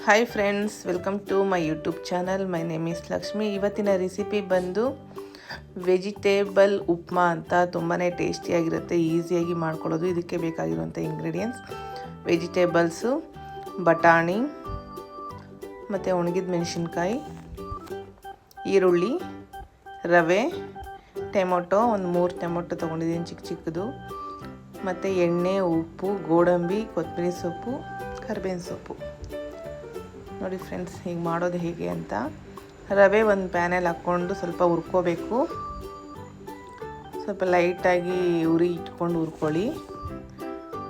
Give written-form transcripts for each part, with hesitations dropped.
Hi friends, welcome to my YouTube channel. My name is Lakshmi. ಇವತ್ತಿನ recipe ಬಂದು vegetable upma ಅಂತ. ತುಂಬಾ ಟೇಸ್ಟಿಯಾಗಿರುತ್ತೆ, ಈಸಿಯಾಗಿ ಮಾಡ್ಕೊಳ್ಳೋದು. ಇದಕ್ಕೆ ಬೇಕಾಗಿರುವಂಥ ಇಂಗ್ರೀಡಿಯೆಂಟ್ಸ್: ವೆಜಿಟೇಬಲ್ಸು, ಬಟಾಣಿ ಮತ್ತು ಒಣಗಿದ ಮೆಣಸಿನ್ಕಾಯಿ, ಈರುಳ್ಳಿ, ರವೆ, ಟೊಮೊಟೊ, ಒಂದು 3 ಟೊಮೊಟೊ ತೊಗೊಂಡಿದ್ದೀನಿ ಚಿಕ್ಕ ಚಿಕ್ಕದು, ಮತ್ತು ಎಣ್ಣೆ, ಉಪ್ಪು, ಗೋಡಂಬಿ, ಕೊತ್ತಂಬರಿ ಸೊಪ್ಪು, ಕರಿಬೇವಿನ ಸೊಪ್ಪು. ನೋಡಿ ಫ್ರೆಂಡ್ಸ್, ಹೀಗೆ ಮಾಡೋದು ಹೇಗೆ ಅಂತ. ರವೆ ಒಂದು ಪ್ಯಾನಲ್ಲಿ ಹಾಕ್ಕೊಂಡು ಸ್ವಲ್ಪ ಹುರ್ಕೋಬೇಕು. ಸ್ವಲ್ಪ ಲೈಟಾಗಿ ಉರಿ ಇಟ್ಕೊಂಡು ಹುರ್ಕೊಳ್ಳಿ.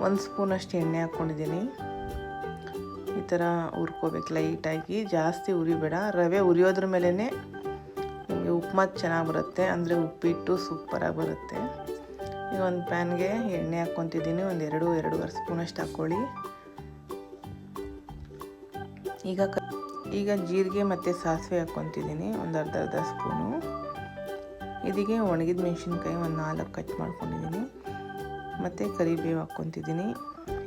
1 ಸ್ಪೂನಷ್ಟು ಎಣ್ಣೆ ಹಾಕ್ಕೊಂಡಿದ್ದೀನಿ. ಈ ಥರ ಹುರ್ಕೋಬೇಕು ಲೈಟಾಗಿ, ಜಾಸ್ತಿ ಉರಿಬೇಡ. ರವೆ ಉರಿಯೋದ್ರ ಮೇಲೇ ನಿಮಗೆ ಉಪ್ಮಾ ಚೆನ್ನಾಗಿ ಬರುತ್ತೆ, ಅಂದರೆ ಉಪ್ಪಿಟ್ಟು ಸೂಪರಾಗಿ ಬರುತ್ತೆ. ಈಗ ಒಂದು ಪ್ಯಾನ್ಗೆ ಎಣ್ಣೆ ಹಾಕ್ಕೊತಿದ್ದೀನಿ. ಒಂದು 2-2.5 ಸ್ಪೂನಷ್ಟು ಹಾಕ್ಕೊಳ್ಳಿ. ಈಗ ಜೀರಿಗೆ ಮತ್ತು ಸಾಸಿವೆ ಹಾಕ್ಕೊತಿದ್ದೀನಿ, ಒಂದು ಅರ್ಧ ಸ್ಪೂನು. ಇದಕ್ಕೆ ಒಣಗಿದ ಮೆಣಸಿನ್ಕಾಯಿ ಒಂದು 4 ಕಟ್ ಮಾಡ್ಕೊಂಡಿದ್ದೀನಿ, ಮತ್ತು ಕರಿಬೇವು ಹಾಕ್ಕೊತಿದ್ದೀನಿ.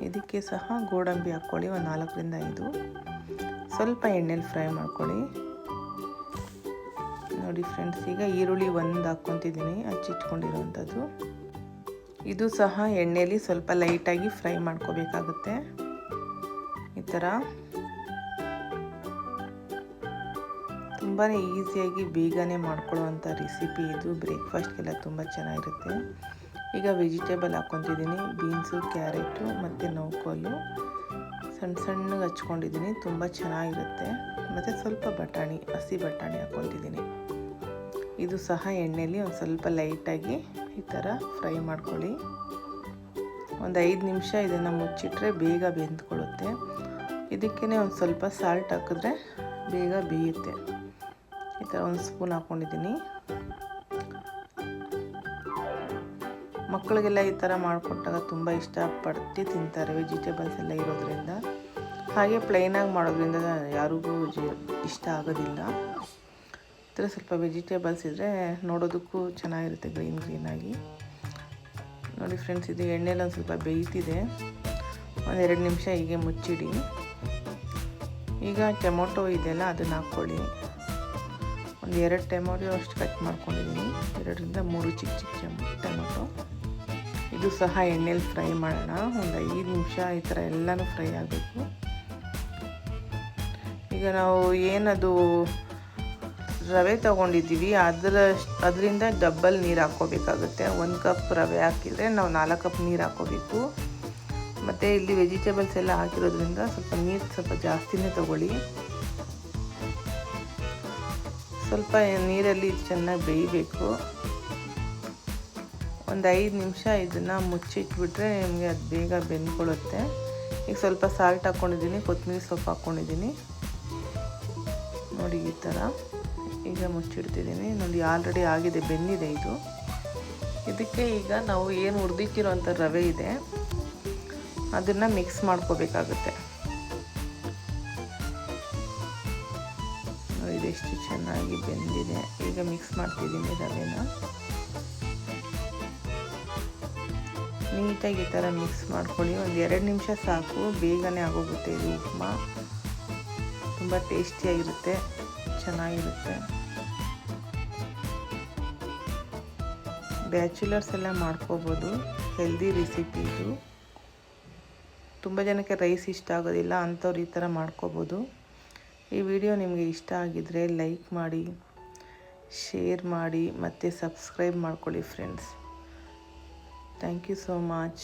ಇದಕ್ಕೆ ಸಹ ಗೋಡಂಬಿ ಹಾಕ್ಕೊಳ್ಳಿ, ಒಂದು 4-5. ಸ್ವಲ್ಪ ಎಣ್ಣೆಲಿ ಫ್ರೈ ಮಾಡ್ಕೊಳ್ಳಿ. ನೋಡಿ ಫ್ರೆಂಡ್ಸ್, ಈಗ ಈರುಳ್ಳಿ ಒಂದು ಹಾಕ್ಕೊತಿದ್ದೀನಿ, ಹಚ್ಚಿಟ್ಕೊಂಡಿರೋವಂಥದ್ದು. ಇದು ಸಹ ಎಣ್ಣೆಲಿ ಸ್ವಲ್ಪ ಲೈಟಾಗಿ ಫ್ರೈ ಮಾಡ್ಕೋಬೇಕಾಗುತ್ತೆ. ಈ ಥರ ತುಂಬಾ ಈಸಿಯಾಗಿ ಬೇಗನೆ ಮಾಡ್ಕೊಳ್ಳುವಂಥ ರೆಸಿಪಿ ಇದು. ಬ್ರೇಕ್ಫಾಸ್ಟ್ಗೆಲ್ಲ ತುಂಬ ಚೆನ್ನಾಗಿರುತ್ತೆ. ಈಗ ವೆಜಿಟೇಬಲ್ ಹಾಕ್ಕೊತಿದ್ದೀನಿ. ಬೀನ್ಸು, ಕ್ಯಾರೆಟು ಮತ್ತು ನೌಕೋಲು ಸಣ್ಣಗೆ ಹಚ್ಕೊಂಡಿದ್ದೀನಿ, ತುಂಬ ಚೆನ್ನಾಗಿರುತ್ತೆ. ಮತ್ತು ಸ್ವಲ್ಪ ಬಟಾಣಿ, ಹಸಿ ಬಟಾಣಿ ಹಾಕ್ಕೊತಿದ್ದೀನಿ. ಇದು ಸಹ ಎಣ್ಣೆಲಿ ಒಂದು ಸ್ವಲ್ಪ ಲೈಟಾಗಿ ಈ ಥರ ಫ್ರೈ ಮಾಡ್ಕೊಳ್ಳಿ. ಒಂದು 5 ನಿಮಿಷ ಇದನ್ನು ಮುಚ್ಚಿಟ್ರೆ ಬೇಗ ಬೆಂದ್ಕೊಳ್ಳುತ್ತೆ. ಇದಕ್ಕೇ ಒಂದು ಸ್ವಲ್ಪ ಸಾಲ್ಟ್ ಹಾಕಿದ್ರೆ ಬೇಗ ಬೇಯುತ್ತೆ. ಈ ಥರ 1 ಸ್ಪೂನ್ ಹಾಕ್ಕೊಂಡಿದ್ದೀನಿ. ಮಕ್ಕಳಿಗೆಲ್ಲ ಈ ಥರ ಮಾಡಿಕೊಟ್ಟಾಗ ತುಂಬ ಇಷ್ಟಪಟ್ಟು ತಿಂತಾರೆ, ವೆಜಿಟೇಬಲ್ಸ್ ಎಲ್ಲ ಇರೋದ್ರಿಂದ. ಹಾಗೆ ಪ್ಲೈನಾಗಿ ಮಾಡೋದ್ರಿಂದ ಯಾರಿಗೂ ಇಷ್ಟ ಆಗೋದಿಲ್ಲ. ಈ ಥರ ಸ್ವಲ್ಪ ವೆಜಿಟೇಬಲ್ಸ್ ಇದ್ದರೆ ನೋಡೋದಕ್ಕೂ ಚೆನ್ನಾಗಿರುತ್ತೆ, ಗ್ರೀನಾಗಿ. ನೋಡಿ ಫ್ರೆಂಡ್ಸ್, ಇದು ಎಣ್ಣೆಲಿ ಒಂದು ಸ್ವಲ್ಪ ಬೇಯ್ತಿದೆ. ಒಂದು 2 ನಿಮಿಷ ಹೀಗೆ ಮುಚ್ಚಿಡಿ. ಈಗ ಟೊಮೊಟೊ ಇದೆಲ್ಲ ಅದನ್ನು ಹಾಕ್ಕೊಳ್ಳಿ. ಒಂದು 2 ಟೊಮೊಟೊ ಅಷ್ಟು ಕಟ್ ಮಾಡ್ಕೊಂಡಿದ್ದೀನಿ. 2-3 ಚಿಕ್ಕ ಟೊಮೊಟೊ. ಇದು ಸಹ ಎಣ್ಣೆಲಿ ಫ್ರೈ ಮಾಡೋಣ. ಒಂದು 5 ನಿಮಿಷ ಈ ಥರ ಎಲ್ಲನೂ ಫ್ರೈ ಆಗಬೇಕು. ಈಗ ನಾವು ಏನದು ರವೆ ತೊಗೊಂಡಿದ್ದೀವಿ ಅದರಿಂದ ಡಬ್ಬಲ್ ನೀರು ಹಾಕ್ಕೋಬೇಕಾಗುತ್ತೆ. 1 ಕಪ್ ರವೆ ಹಾಕಿದರೆ ನಾವು 4 ಕಪ್ ನೀರು ಹಾಕ್ಕೋಬೇಕು. ಮತ್ತು ಇಲ್ಲಿ ವೆಜಿಟೇಬಲ್ಸ್ ಎಲ್ಲ ಹಾಕಿರೋದ್ರಿಂದ ಸ್ವಲ್ಪ ನೀರು ಸ್ವಲ್ಪ ಜಾಸ್ತಿನೇ ತೊಗೊಳ್ಳಿ. ಸ್ವಲ್ಪ ನೀರಲ್ಲಿ ಚೆನ್ನಾಗಿ ಬೇಯಬೇಕು. ಒಂದು 5 ನಿಮಿಷ ಇದನ್ನು ಮುಚ್ಚಿಟ್ಬಿಟ್ರೆ ನಿಮಗೆ ಅದು ಬೇಗ ಬೆಂದ್ಕೊಳ್ಳುತ್ತೆ. ಈಗ ಸ್ವಲ್ಪ ಸಾಲ್ಟ್ ಹಾಕ್ಕೊಂಡಿದ್ದೀನಿ, ಕೊತ್ತಂಬರಿ ಸೊಪ್ಪು ಹಾಕ್ಕೊಂಡಿದ್ದೀನಿ. ನೋಡಿ ಈ ಥರ ಈಗ ಮುಚ್ಚಿಡ್ತಿದ್ದೀನಿ. ನೋಡಿ ಆಲ್ರೆಡಿ ಆಗಿದೆ, ಬೆಂದಿದೆ ಇದು. ಇದಕ್ಕೆ ಈಗ ನಾವು ಏನು ಹುರಿದಿಟ್ಟಿರೋಂಥ ರವೆ ಇದೆ ಅದನ್ನು ಮಿಕ್ಸ್ ಮಾಡ್ಕೋಬೇಕಾಗುತ್ತೆ. ಇದೆಷ್ಟು ಚೆನ್ನಾಗಿ ಬೆಂದಿದೆ. ಈಗ ಮಿಕ್ಸ್ ಮಾಡ್ತಿದ್ದೀನಿ ರವೆನ. ನೀಟಾಗಿ ಈ ಥರ ಮಿಕ್ಸ್ ಮಾಡ್ಕೊಳ್ಳಿ. ಒಂದು 2 ನಿಮಿಷ ಸಾಕು, ಬೇಗನೆ ಆಗೋಗುತ್ತೆ. ಇದು ಉಪ್ಮಾ ತುಂಬ ಟೇಸ್ಟಿಯಾಗಿರುತ್ತೆ, ಚೆನ್ನಾಗಿರುತ್ತೆ. ಬ್ಯಾಚುಲರ್ಸ್ ಎಲ್ಲ ಮಾಡ್ಕೋಬೋದು, ಹೆಲ್ದಿ ರೆಸಿಪಿ ಇದು. ತುಂಬ ಜನಕ್ಕೆ ರೈಸ್ ಇಷ್ಟ ಆಗೋದಿಲ್ಲ, ಅಂಥವ್ರು ಈ ಥರ ಮಾಡ್ಕೋಬೋದು. ಈ ವಿಡಿಯೋ ನಿಮಗೆ ಇಷ್ಟ ಆಗಿದ್ದರೆ ಲೈಕ್ ಮಾಡಿ, ಶೇರ್ ಮಾಡಿ ಮತ್ತು ಸಬ್ಸ್ಕ್ರೈಬ್ ಮಾಡ್ಕೊಳ್ಳಿ friends. Thank you so much.